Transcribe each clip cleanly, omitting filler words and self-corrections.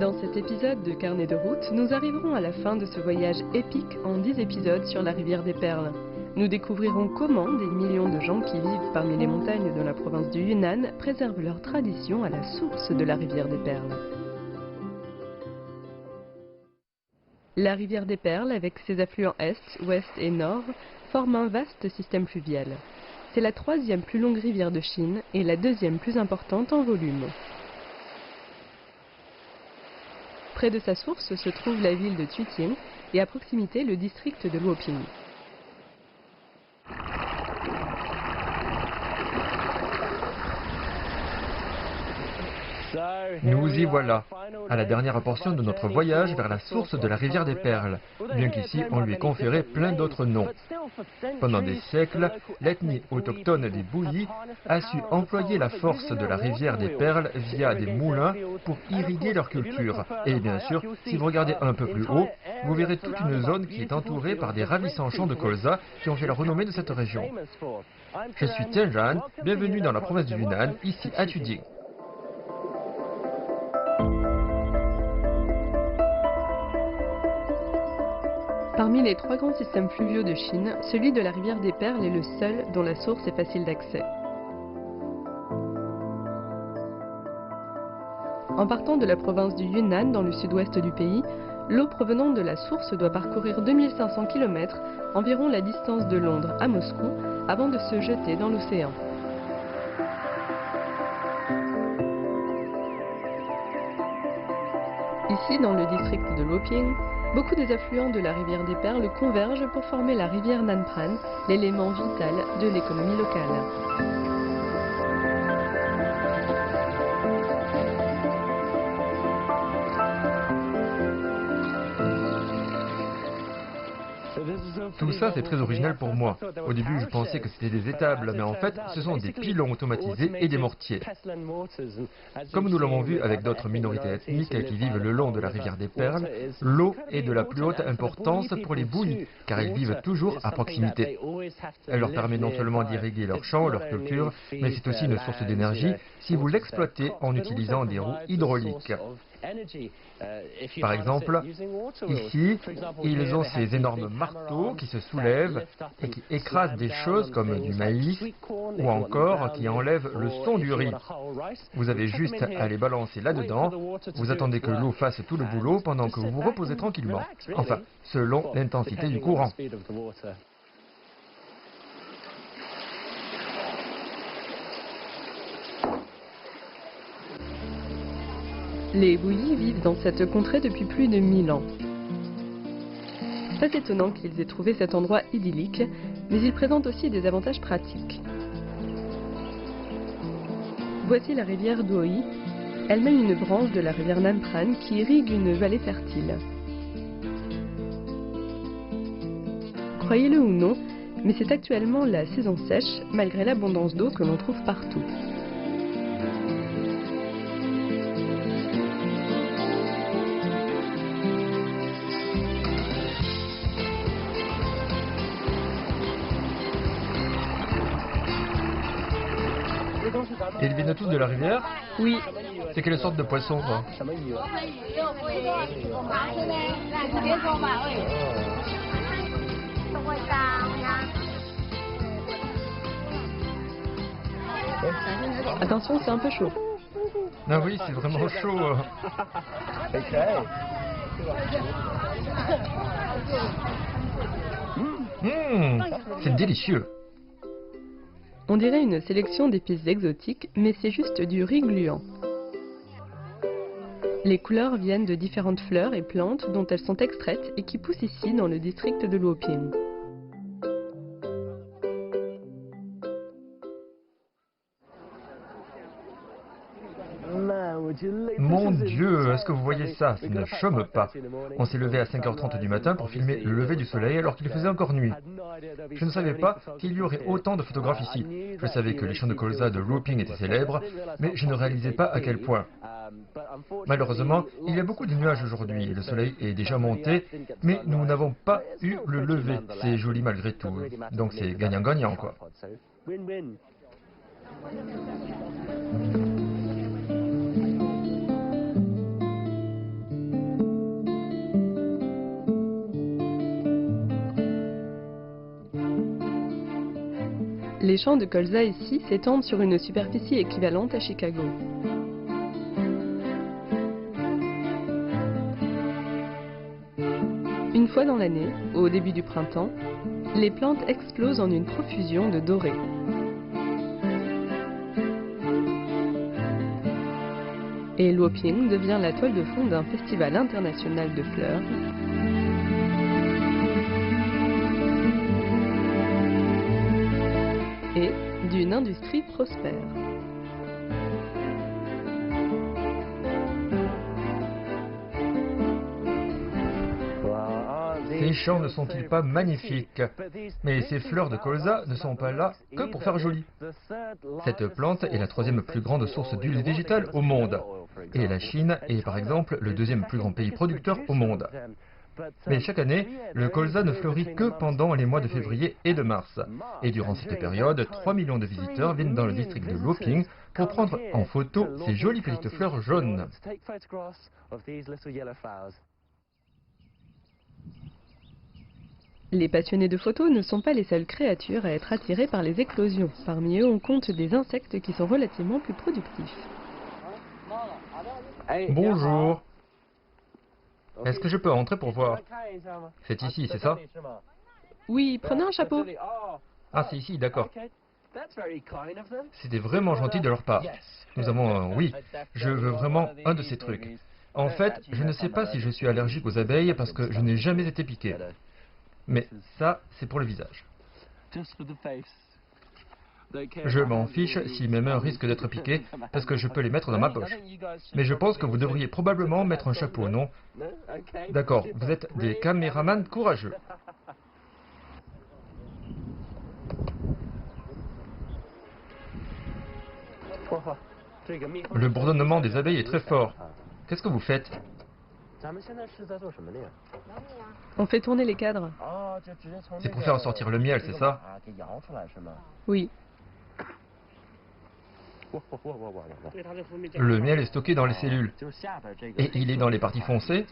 Dans cet épisode de Carnet de route, nous arriverons à la fin de ce voyage épique en 10 épisodes sur la rivière des Perles. Nous découvrirons comment des millions de gens qui vivent parmi les montagnes de la province du Yunnan préservent leur tradition à la source de la rivière des Perles. La rivière des Perles, avec ses affluents est, ouest et nord, forme un vaste système fluvial. C'est la troisième plus longue rivière de Chine et la deuxième plus importante en volume. Près de sa source se trouve la ville de Tuting et à proximité le district de Luoping. Nous y voilà, à la dernière portion de notre voyage vers la source de la rivière des Perles, bien qu'ici on lui ait conféré plein d'autres noms. Pendant des siècles, l'ethnie autochtone des Bouyi a su employer la force de la rivière des Perles via des moulins pour irriguer leur culture. Et bien sûr, si vous regardez un peu plus haut, vous verrez toute une zone qui est entourée par des ravissants champs de colza qui ont fait la renommée de cette région. Je suis Tianjan, bienvenue dans la province du Yunnan, ici à Tuting. Parmi les trois grands systèmes fluviaux de Chine, celui de la rivière des Perles est le seul dont la source est facile d'accès. En partant de la province du Yunnan dans le sud-ouest du pays, l'eau provenant de la source doit parcourir 2500 km, environ la distance de Londres à Moscou, avant de se jeter dans l'océan. Ici, dans le district de Luoping, beaucoup des affluents de la rivière des Perles convergent pour former la rivière Nanpran, l'élément vital de l'économie locale. Tout ça, c'est très original pour moi. Au début, je pensais que c'était des étables, mais en fait, ce sont des pilons automatisés et des mortiers. Comme nous l'avons vu avec d'autres minorités ethniques qui vivent le long de la rivière des Perles, l'eau est de la plus haute importance pour les Bouyi, car ils vivent toujours à proximité. Elle leur permet non seulement d'irriguer leurs champs, leur culture, mais c'est aussi une source d'énergie si vous l'exploitez en utilisant des roues hydrauliques. Par exemple, ici, ils ont ces énormes marteaux qui se soulèvent et qui écrasent des choses comme du maïs ou encore qui enlèvent le son du riz. Vous avez juste à les balancer là-dedans, vous attendez que l'eau fasse tout le boulot pendant que vous vous reposez tranquillement, enfin, selon l'intensité du courant. Les Bouyi vivent dans cette contrée depuis plus de 1000 ans. Pas étonnant qu'ils aient trouvé cet endroit idyllique, mais il présente aussi des avantages pratiques. Voici la rivière Duoyi, elle-même une branche de la rivière Nanpran qui irrigue une vallée fertile. Croyez-le ou non, mais c'est actuellement la saison sèche, malgré l'abondance d'eau que l'on trouve partout. Et ils viennent tous de la rivière? Oui, C'est quelle sorte de poisson, quoi? attention, c'est un peu chaud. Ah oui, c'est vraiment chaud. C'est délicieux. On dirait une sélection d'épices exotiques, mais c'est juste du riz gluant. Les couleurs viennent de différentes fleurs et plantes dont elles sont extraites et qui poussent ici dans le district de Luoping. Mon Dieu, est-ce que vous voyez ça? Ça ne chôme pas. On s'est levé à 5h30 du matin pour filmer le lever du soleil alors qu'il faisait encore nuit. Je ne savais pas qu'il y aurait autant de photographes ici. Je savais que les champs de colza de Luoping étaient célèbres, mais je ne réalisais pas à quel point. Malheureusement, il y a beaucoup de nuages aujourd'hui. Le soleil est déjà monté, mais nous n'avons pas eu le lever. C'est joli malgré tout. Donc c'est gagnant-gagnant, quoi. Les champs de colza ici s'étendent sur une superficie équivalente à Chicago. Une fois dans l'année, au début du printemps, les plantes explosent en une profusion de dorés. Et Luoping devient la toile de fond d'un festival international de fleurs et d'une industrie prospère. Ces champs ne sont-ils pas magnifiques? Mais ces fleurs de colza ne sont pas là que pour faire joli. Cette plante est la troisième plus grande source d'huile végétale au monde. Et la Chine est par exemple le deuxième plus grand pays producteur au monde. Mais chaque année, le colza ne fleurit que pendant les mois de février et de mars. Et durant cette période, 3 millions de visiteurs viennent dans le district de Luoping pour prendre en photo ces jolies petites fleurs jaunes. Les passionnés de photos ne sont pas les seules créatures à être attirées par les éclosions. Parmi eux, on compte des insectes qui sont relativement plus productifs. Bonjour. Est-ce que je peux entrer pour voir? C'est ici, c'est ça? Oui, prenez un chapeau. Ah, c'est ici, d'accord. C'était vraiment gentil de leur part. Nous avons, oui, je veux vraiment un de ces trucs. En fait, je ne sais pas si je suis allergique aux abeilles parce que je n'ai jamais été piqué. Mais ça, c'est pour le visage. Je m'en fiche si mes mains risquent d'être piquées parce que je peux les mettre dans ma poche. Mais je pense que vous devriez probablement mettre un chapeau, non? D'accord, vous êtes des caméramans courageux. Le bourdonnement des abeilles est très fort. Qu'est-ce que vous faites? On fait tourner les cadres. C'est pour faire sortir le miel, c'est ça? Oui. Le miel est stocké dans les cellules. Et il est dans les parties foncées?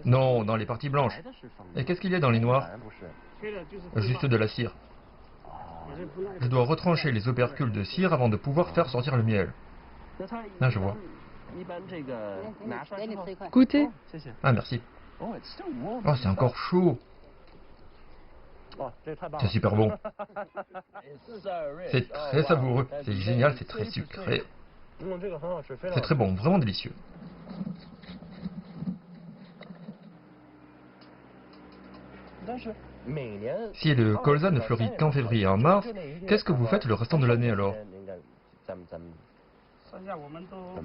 Non, dans les parties blanches. Et qu'est-ce qu'il y a dans les noires? Juste de la cire. Je dois retrancher les opercules de cire avant de pouvoir faire sortir le miel. Ah, je vois. Goûtez. Ah, merci. Oh, c'est encore chaud. C'est super bon. C'est très savoureux. C'est génial, c'est très sucré. C'est très bon, vraiment délicieux. Si le colza ne fleurit qu'en février et en mars, qu'est-ce que vous faites le restant de l'année alors?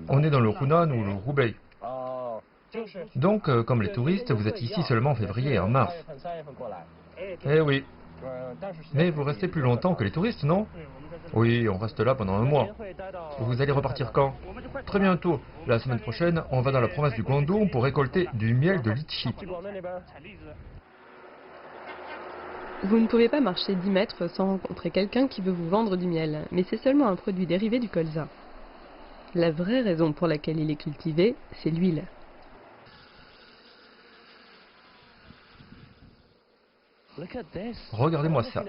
On est dans le Hunan ou le Hubei. Donc, comme les touristes, vous êtes ici seulement en février et en mars. Eh oui. Mais vous restez plus longtemps que les touristes, non? Oui, on reste là pendant un mois. Vous allez repartir quand? Très bientôt. La semaine prochaine, on va dans la province du Guangdong pour récolter du miel de litchi. Vous ne pouvez pas marcher 10 mètres sans rencontrer quelqu'un qui veut vous vendre du miel, mais c'est seulement un produit dérivé du colza. La vraie raison pour laquelle il est cultivé, c'est l'huile. Regardez-moi ça.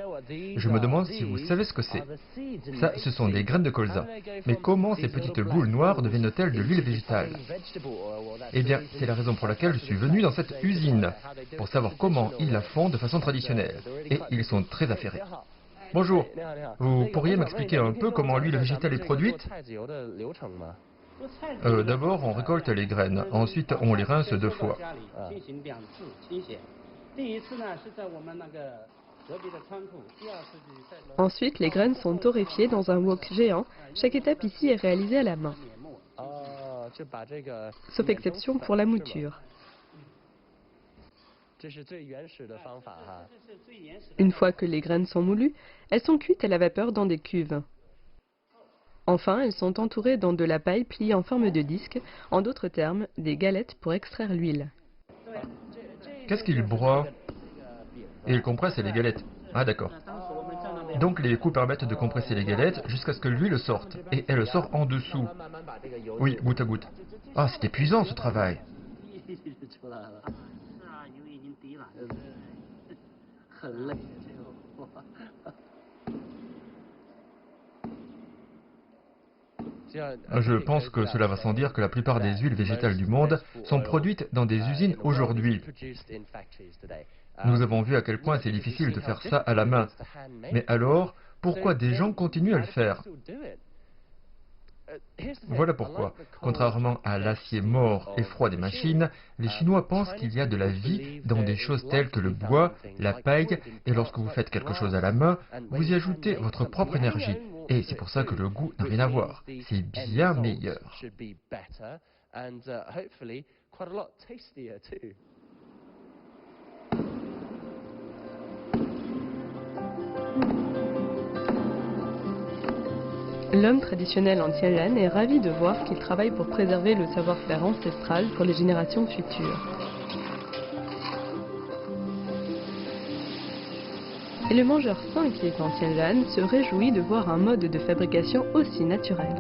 Je me demande si vous savez ce que c'est. Ça, ce sont des graines de colza. Mais comment ces petites boules noires deviennent-elles de l'huile végétale? Eh bien, c'est la raison pour laquelle je suis venu dans cette usine, pour savoir comment ils la font de façon traditionnelle. Et ils sont très affairés. Bonjour. Vous pourriez m'expliquer un peu comment l'huile végétale est produite? D'abord, on récolte les graines. Ensuite, on les rince 2 fois. Ensuite, les graines sont torréfiées dans un wok géant. Chaque étape ici est réalisée à la main. Sauf exception pour la mouture. Une fois que les graines sont moulues, elles sont cuites à la vapeur dans des cuves. Enfin, elles sont entourées dans de la paille pliée en forme de disque, en d'autres termes, des galettes pour extraire l'huile. Qu'est-ce qu'ils broient? Et ils compressent les galettes. Ah d'accord. Donc les coups permettent de compresser les galettes jusqu'à ce que l'huile sorte. Et elle sort en dessous. Oui, goutte à goutte. Ah, c'est épuisant ce travail. Je pense que cela va sans dire que la plupart des huiles végétales du monde sont produites dans des usines aujourd'hui. Nous avons vu à quel point c'est difficile de faire ça à la main. Mais alors, pourquoi des gens continuent à le faire? Voilà pourquoi, contrairement à l'acier mort et froid des machines, les Chinois pensent qu'il y a de la vie dans des choses telles que le bois, la paille, et lorsque vous faites quelque chose à la main, vous y ajoutez votre propre énergie. Et c'est pour ça que le goût n'a rien à voir. C'est bien meilleur. L'homme traditionnel en Tianlan est ravi de voir qu'il travaille pour préserver le savoir-faire ancestral pour les générations futures. Et le mangeur sain qui est en Tianlan se réjouit de voir un mode de fabrication aussi naturel.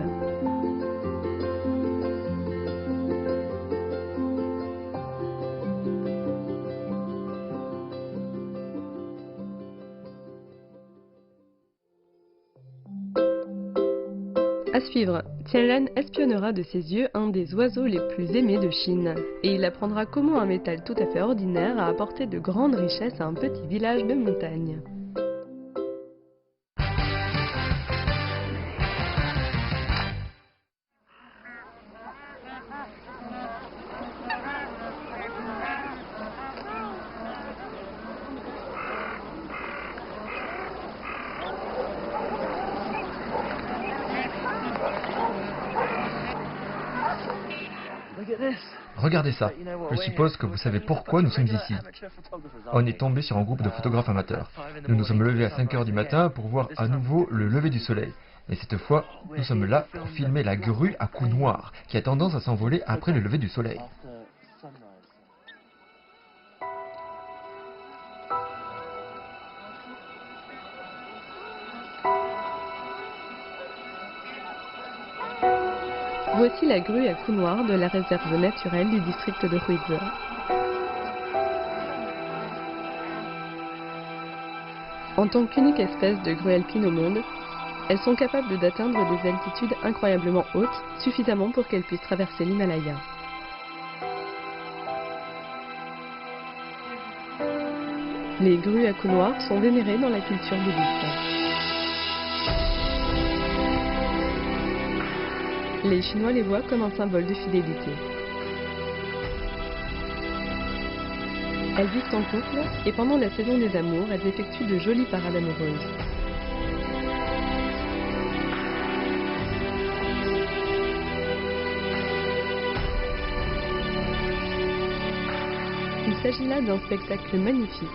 À suivre, Tianlan espionnera de ses yeux un des oiseaux les plus aimés de Chine. Et il apprendra comment un métal tout à fait ordinaire a apporté de grandes richesses à un petit village de montagne. Regardez ça. Je suppose que vous savez pourquoi nous sommes ici. On est tombé sur un groupe de photographes amateurs. Nous nous sommes levés à 5 heures du matin pour voir à nouveau le lever du soleil. Et cette fois, nous sommes là pour filmer la grue à cou noir, qui a tendance à s'envoler après le lever du soleil. Voici la grue à cou noir de la réserve naturelle du district de Huizhe. En tant qu'unique espèce de grue alpine au monde, elles sont capables d'atteindre des altitudes incroyablement hautes, suffisamment pour qu'elles puissent traverser l'Himalaya. Les grues à cou noir sont vénérées dans la culture bouddhiste. Les Chinois les voient comme un symbole de fidélité. Elles vivent en couple et pendant la saison des amours, elles effectuent de jolies parades amoureuses. Il s'agit là d'un spectacle magnifique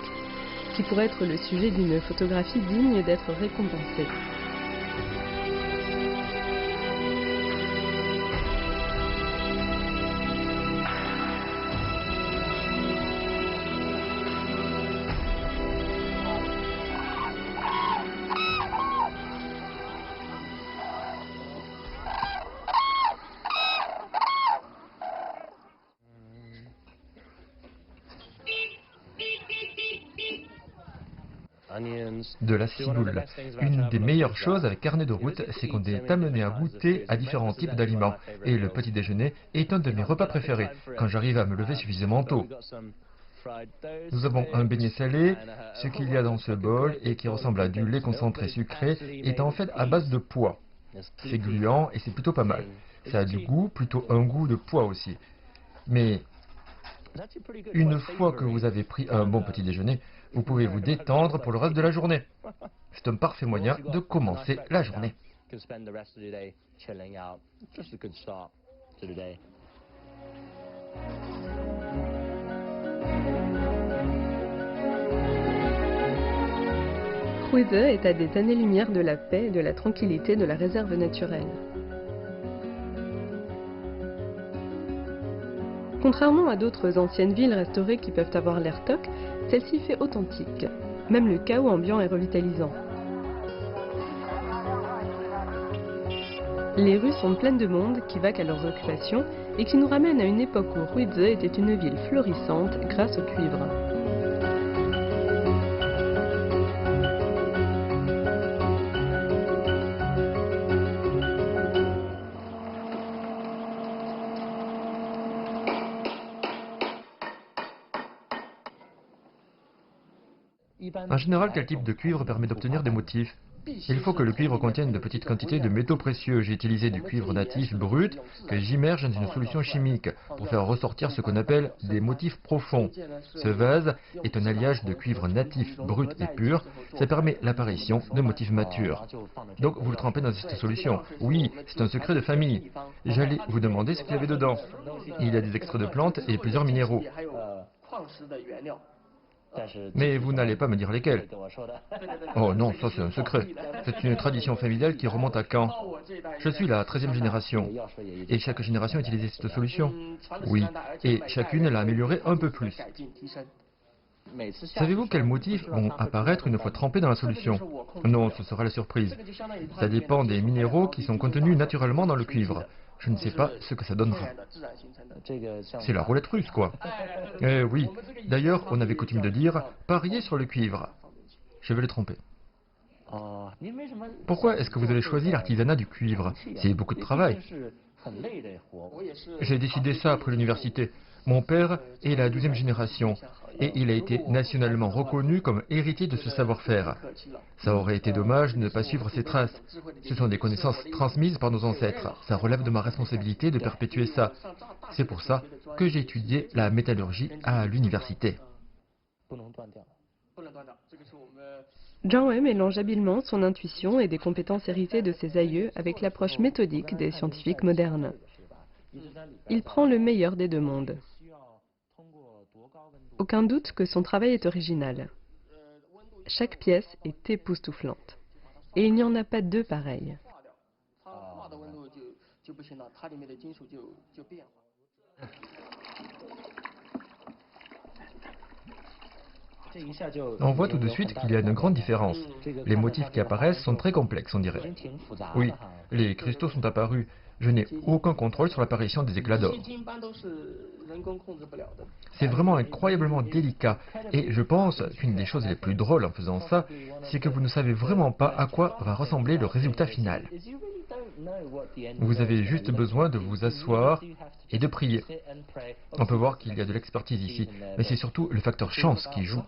qui pourrait être le sujet d'une photographie digne d'être récompensée. De la ciboule. Une des meilleures choses avec carnet de route, c'est qu'on est amené à goûter à différents types d'aliments. Et le petit déjeuner est un de mes repas préférés, quand j'arrive à me lever suffisamment tôt. Nous avons un beignet salé. Ce qu'il y a dans ce bol, et qui ressemble à du lait concentré sucré, est en fait à base de pois. C'est gluant et c'est plutôt pas mal. Ça a du goût, plutôt un goût de pois aussi. Mais une fois que vous avez pris un bon petit déjeuner, vous pouvez vous détendre pour le reste de la journée. C'est un parfait moyen de commencer la journée. Huizhe est à des années-lumière de la paix et de la tranquillité de la réserve naturelle. Contrairement à d'autres anciennes villes restaurées qui peuvent avoir l'air toc, celle-ci fait authentique. Même le chaos ambiant est revitalisant. Les rues sont pleines de monde qui vaquent à leurs occupations et qui nous ramènent à une époque où Huizhe était une ville florissante grâce au cuivre. En général, quel type de cuivre permet d'obtenir des motifs? Il faut que le cuivre contienne de petites quantités de métaux précieux. J'ai utilisé du cuivre natif brut que j'immerge dans une solution chimique pour faire ressortir ce qu'on appelle des motifs profonds. Ce vase est un alliage de cuivre natif brut et pur. Ça permet l'apparition de motifs matures. Donc vous le trempez dans cette solution. Oui, c'est un secret de famille. J'allais vous demander ce qu'il y avait dedans. Il y a des extraits de plantes et plusieurs minéraux. Mais vous n'allez pas me dire lesquels. Oh non, ça c'est un secret. C'est une tradition familiale qui remonte à quand? Je suis la 13e génération. Et chaque génération utilisait cette solution? Oui. Et chacune l'a améliorée un peu plus. Savez-vous quels motifs vont apparaître une fois trempés dans la solution? Non, ce sera la surprise. Ça dépend des minéraux qui sont contenus naturellement dans le cuivre. Je ne sais pas ce que ça donnera. C'est la roulette russe, quoi. Eh oui. D'ailleurs, on avait coutume de dire « parier sur le cuivre ». Je vais le tremper. Pourquoi est-ce que vous avez choisi l'artisanat du cuivre? C'est beaucoup de travail. J'ai décidé ça après l'université. Mon père est la 12e génération et il a été nationalement reconnu comme héritier de ce savoir-faire. Ça aurait été dommage de ne pas suivre ses traces. Ce sont des connaissances transmises par nos ancêtres. Ça relève de ma responsabilité de perpétuer ça. C'est pour ça que j'ai étudié la métallurgie à l'université. Zhang Wei mélange habilement son intuition et des compétences héritées de ses aïeux avec l'approche méthodique des scientifiques modernes. Il prend le meilleur des deux mondes. Aucun doute que son travail est original. Chaque pièce est époustouflante. Et il n'y en a pas deux pareilles. On voit tout de suite qu'il y a une grande différence. Les motifs qui apparaissent sont très complexes, on dirait. Oui, les cristaux sont apparus. Je n'ai aucun contrôle sur l'apparition des éclats d'or. C'est vraiment incroyablement délicat. Et je pense qu'une des choses les plus drôles en faisant ça, c'est que vous ne savez vraiment pas à quoi va ressembler le résultat final. Vous avez juste besoin de vous asseoir et de prier. On peut voir qu'il y a de l'expertise ici, mais c'est surtout le facteur chance qui joue.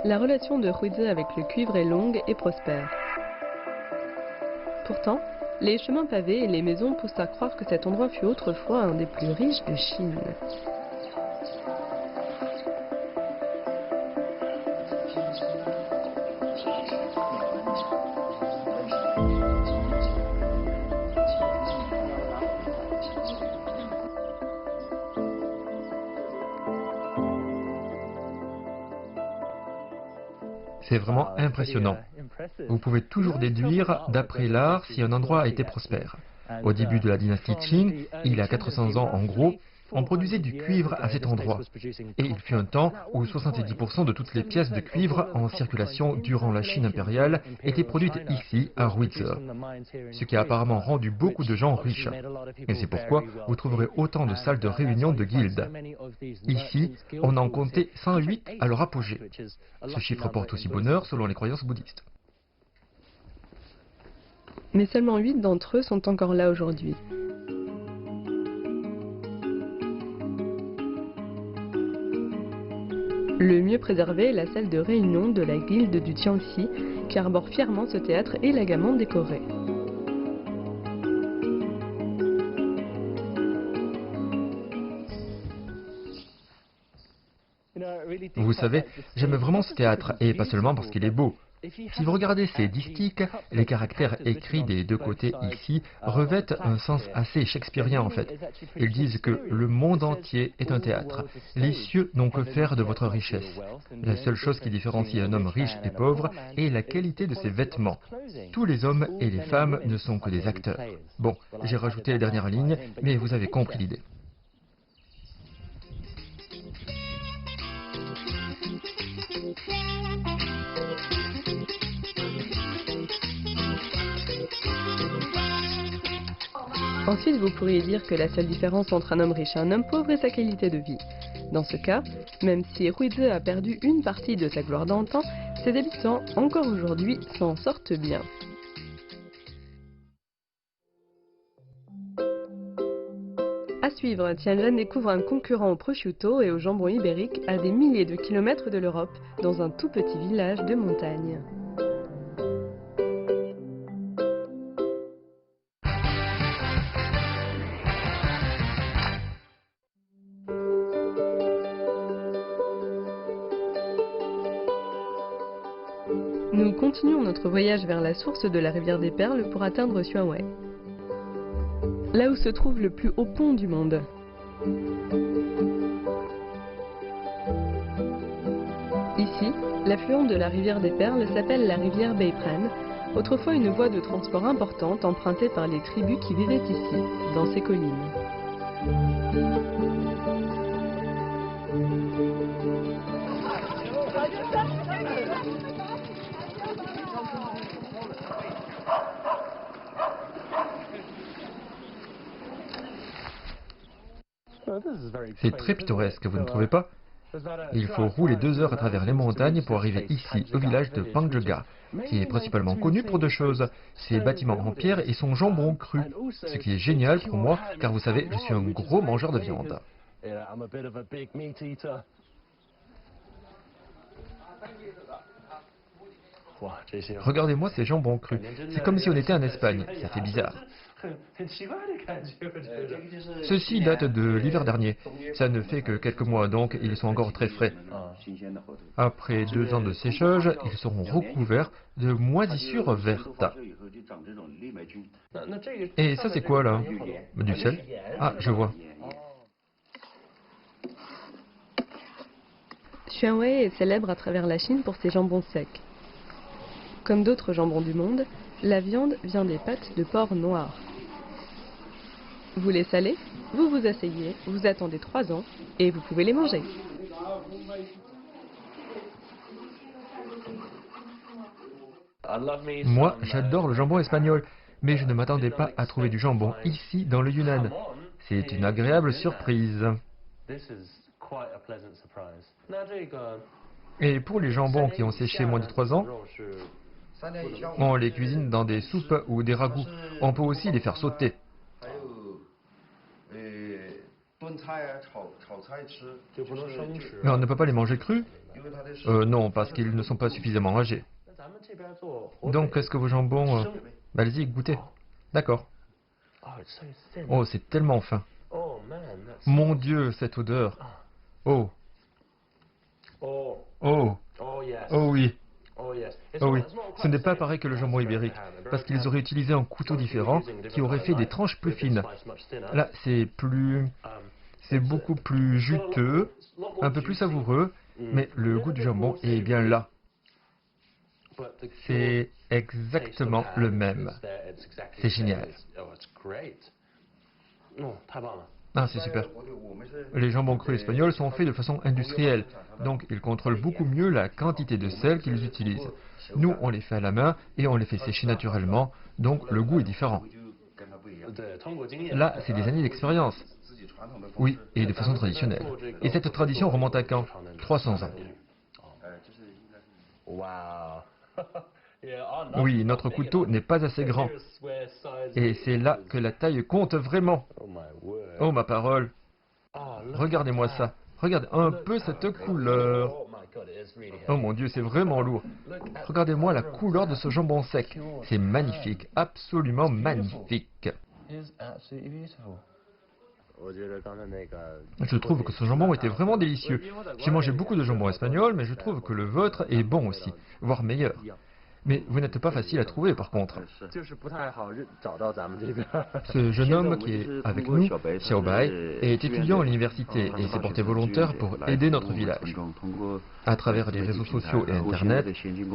La relation de Huize avec le cuivre est longue et prospère. Pourtant, les chemins pavés et les maisons poussent à croire que cet endroit fut autrefois un des plus riches de Chine. C'est vraiment impressionnant. Vous pouvez toujours déduire, d'après l'art, si un endroit a été prospère. Au début de la dynastie Qing, il y a 400 ans en gros, on produisait du cuivre à cet endroit. Et il fut un temps où 70% de toutes les pièces de cuivre en circulation durant la Chine impériale étaient produites ici, à Huize, ce qui a apparemment rendu beaucoup de gens riches. Et c'est pourquoi vous trouverez autant de salles de réunion de guildes. Ici, on en comptait 108 à leur apogée. Ce chiffre porte aussi bonheur selon les croyances bouddhistes. Mais seulement 8 d'entre eux sont encore là aujourd'hui. Le mieux préservé est la salle de réunion de la guilde du Jiangxi, qui arbore fièrement ce théâtre élégamment décoré. Vous savez, j'aime vraiment ce théâtre, et pas seulement parce qu'il est beau. Si vous regardez ces distiques, les caractères écrits des deux côtés ici revêtent un sens assez shakespearien en fait. Ils disent que le monde entier est un théâtre. Les cieux n'ont que faire de votre richesse. La seule chose qui différencie un homme riche et pauvre est la qualité de ses vêtements. Tous les hommes et les femmes ne sont que des acteurs. Bon, j'ai rajouté les dernières lignes, mais vous avez compris l'idée. Ensuite, vous pourriez dire que la seule différence entre un homme riche et un homme pauvre est sa qualité de vie. Dans ce cas, même si Huize a perdu une partie de sa gloire d'antan, Ses habitants, encore aujourd'hui, s'en sortent bien. À suivre, Tianren découvre un concurrent au prosciutto et au jambon ibérique à des milliers de kilomètres de l'Europe, dans un tout petit village de montagne. Nous continuons notre voyage vers la source de la rivière des Perles pour atteindre Xuanwei, là où se trouve le plus haut pont du monde. Ici, l'affluent de la rivière des Perles s'appelle la rivière Beipran, autrefois une voie de transport importante empruntée par les tribus qui vivaient ici, dans ces collines. C'est très pittoresque, vous ne trouvez pas? Il faut rouler 2 heures à travers les montagnes pour arriver ici, au village de Pangjega, qui est principalement connu pour 2 choses, ses bâtiments en pierre et son jambon cru. Ce qui est génial pour moi, car vous savez, je suis un gros mangeur de viande. Regardez-moi ces jambons crus. C'est comme si on était en Espagne, ça fait bizarre. Ceux-ci datent de l'hiver dernier. Ça ne fait que quelques mois, donc ils sont encore très frais. Après 2 ans de séchage, ils seront recouverts de moisissures vertes. Et ça c'est quoi là? Du sel? Ah, je vois. Xuanwei est célèbre à travers la Chine pour ses jambons secs. Comme d'autres jambons du monde, la viande vient des pattes de porc noir. Vous les salez, vous vous asseyez, vous attendez 3 ans et vous pouvez les manger. Moi, j'adore le jambon espagnol, mais je ne m'attendais pas à trouver du jambon ici dans le Yunnan. C'est une agréable surprise. Et pour les jambons qui ont séché moins de 3 ans, on les cuisine dans des soupes ou des ragoûts. On peut aussi les faire sauter. Mais on ne peut pas les manger crus? Non, parce qu'ils ne sont pas suffisamment âgés. Donc, est-ce que vos jambons... Allez-y, goûtez. D'accord. Oh, c'est tellement fin. Mon Dieu, cette odeur. Oh. Oh. Oh oui. Oh oui, ce n'est pas pareil que le jambon ibérique, parce qu'ils auraient utilisé un couteau différent qui aurait fait des tranches plus fines. Là, c'est beaucoup plus juteux, un peu plus savoureux, mais le goût du jambon est bien là. C'est exactement le même. C'est génial. Ah, c'est super. Les jambons crus espagnols sont faits de façon industrielle, donc ils contrôlent beaucoup mieux la quantité de sel qu'ils utilisent. Nous, on les fait à la main et on les fait sécher naturellement, donc le goût est différent. Là, c'est des années d'expérience. Oui, et de façon traditionnelle. Et cette tradition remonte à quand? 300 ans. Oui, notre couteau n'est pas assez grand. Et c'est là que la taille compte vraiment. Oh ma parole. Regardez-moi ça. Regardez un peu cette couleur. Oh mon Dieu, c'est vraiment lourd. Regardez-moi la couleur de ce jambon sec. C'est magnifique, absolument magnifique. Je trouve que ce jambon était vraiment délicieux. J'ai mangé beaucoup de jambon espagnol, mais je trouve que le vôtre est bon aussi, voire meilleur. Mais vous n'êtes pas facile à trouver par contre. Ce jeune homme qui est avec nous, Xiaobai, est étudiant à l'université et s'est porté volontaire pour aider notre village. À travers les réseaux sociaux et Internet,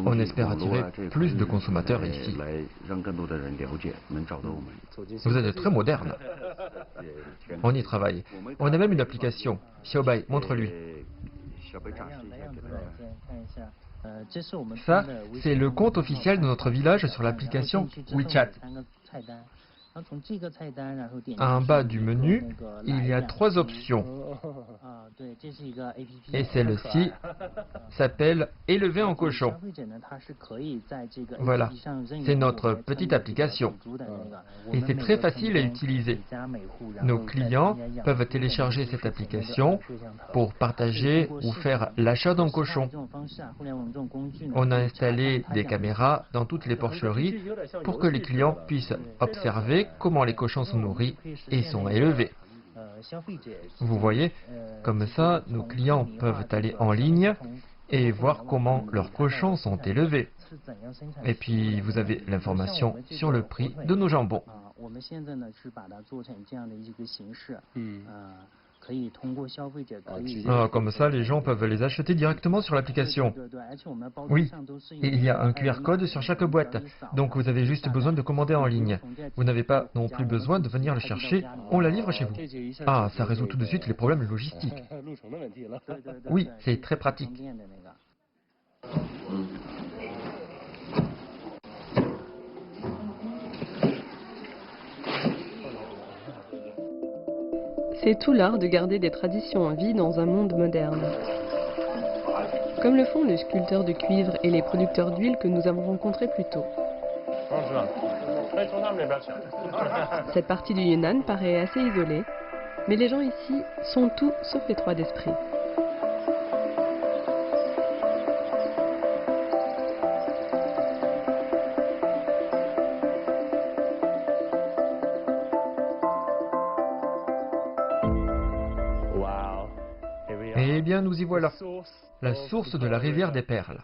on espère attirer plus de consommateurs ici. Vous êtes très moderne. On y travaille. On a même une application. Xiaobai, montre-lui. Ça, c'est le compte officiel de notre village sur l'application WeChat. En bas du menu, il y a 3 options. Et celle-ci s'appelle Élever en cochon. Voilà, c'est notre petite application. Et c'est très facile à utiliser. Nos clients peuvent télécharger cette application pour partager ou faire l'achat d'un cochon. On a installé des caméras dans toutes les porcheries pour que les clients puissent observer comment les cochons sont nourris et sont élevés. Vous voyez, comme ça, nos clients peuvent aller en ligne et voir comment leurs cochons sont élevés. Et puis, vous avez l'information sur le prix de nos jambons. Comme ça, les gens peuvent les acheter directement sur l'application. Oui, et il y a un QR code sur chaque boîte, donc vous avez juste besoin de commander en ligne. Vous n'avez pas non plus besoin de venir le chercher, on la livre chez vous. Ah, ça résout tout de suite les problèmes logistiques. Oui, c'est très pratique. C'est tout l'art de garder des traditions en vie dans un monde moderne. Comme le font le sculpteur de cuivre et les producteurs d'huile que nous avons rencontrés plus tôt. Cette partie du Yunnan paraît assez isolée, mais les gens ici sont tout sauf étroits d'esprit. Eh bien, nous y voilà, la source de la rivière des Perles.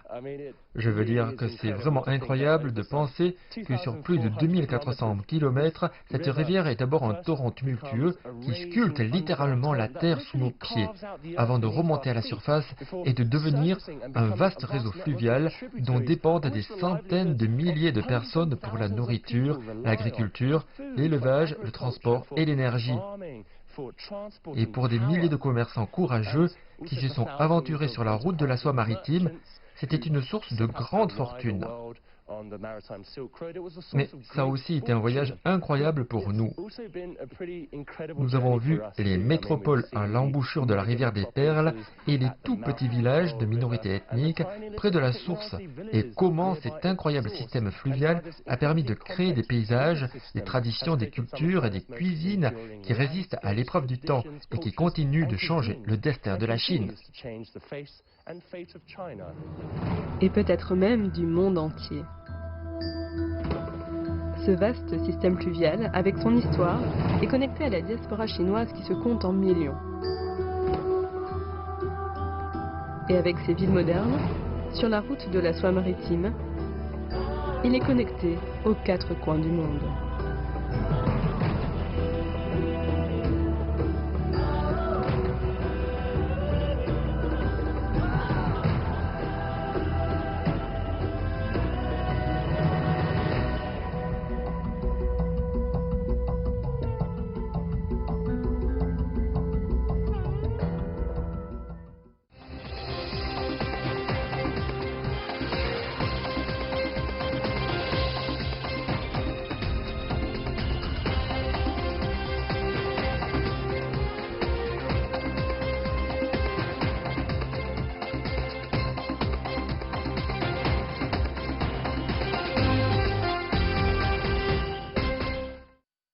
Je veux dire que c'est vraiment incroyable de penser que sur plus de 2400 km, cette rivière est d'abord un torrent tumultueux qui sculpte littéralement la terre sous nos pieds, avant de remonter à la surface et de devenir un vaste réseau fluvial dont dépendent des centaines de milliers de personnes pour la nourriture, l'agriculture, l'élevage, le transport et l'énergie. Et pour des milliers de commerçants courageux qui se sont aventurés sur la route de la soie maritime, c'était une source de grande fortune. Mais ça a aussi été un voyage incroyable pour nous. Nous avons vu les métropoles à l'embouchure de la rivière des Perles et les tout petits villages de minorités ethniques près de la source, et comment cet incroyable système fluvial a permis de créer des paysages, des traditions, des cultures et des cuisines qui résistent à l'épreuve du temps et qui continuent de changer le destin de la Chine. Et peut-être même du monde entier. Ce vaste système fluvial, avec son histoire, est connecté à la diaspora chinoise qui se compte en millions. Et avec ses villes modernes, sur la route de la soie maritime, il est connecté aux 4 coins du monde.